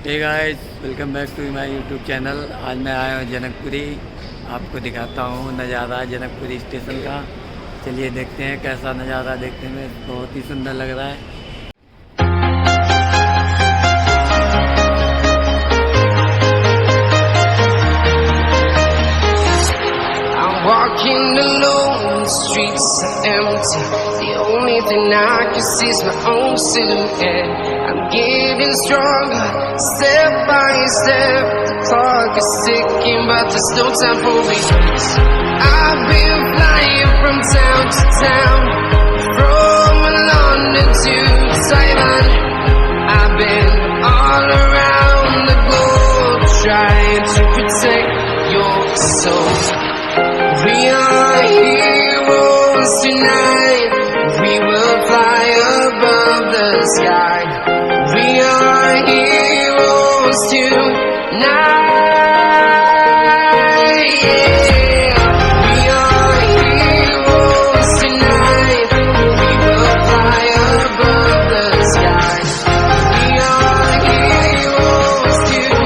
Hey guys, welcome back to my YouTube channel. आज मैं आया हूँ जनकपुरी। आपको दिखाता हूँ नज़ारा जनकपुरी स्टेशन का। चलिए देखते हैं कैसा नज़ारा। देखने में बहुत ही सुंदर लग रहा है। Walking alone, the streets are empty. The only thing I can see is my own silhouette. I'm getting stronger, step by step. The clock is ticking, but there's no time for regrets. I've been flying from town to town, from London to Taiwan. I've been all around the globe, trying to protect your soul. We are heroes tonight. We will fly above the sky. We are heroes tonight. Yeah. We are heroes tonight. We will fly above the sky. We are heroes tonight.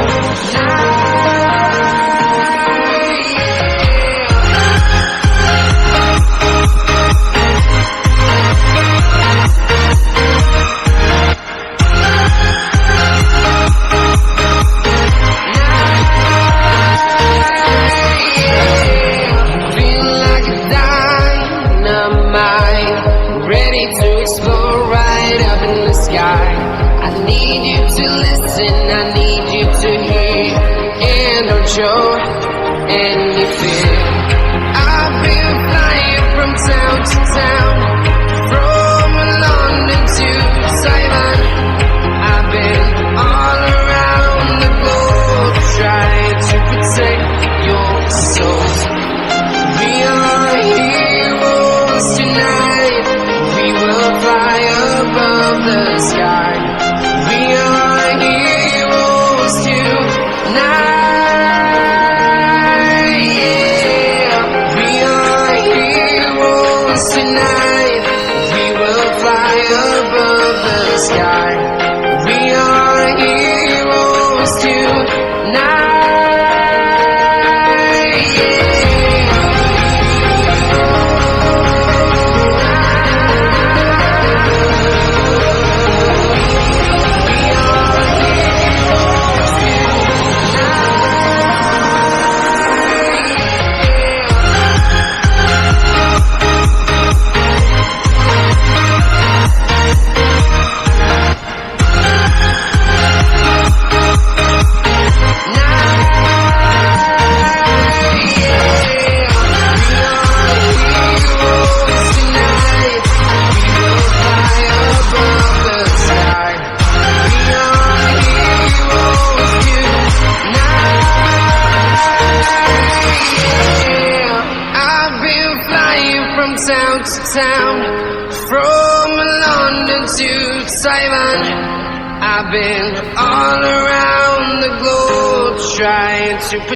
To explore right up in the sky. I need you to listen, I need you to hear, and don't show any fear. I've been flying from town to town, from London to Taiwan. I've been all around the globe, trying to protect your soul. We are heroes tonight. We will fly above the sky. We are heroes tonight. Yeah. We are heroes tonight. We will fly above the sky. We are heroes tonight. Town to town, from London to Taiwan. I've been all around the globe, trying to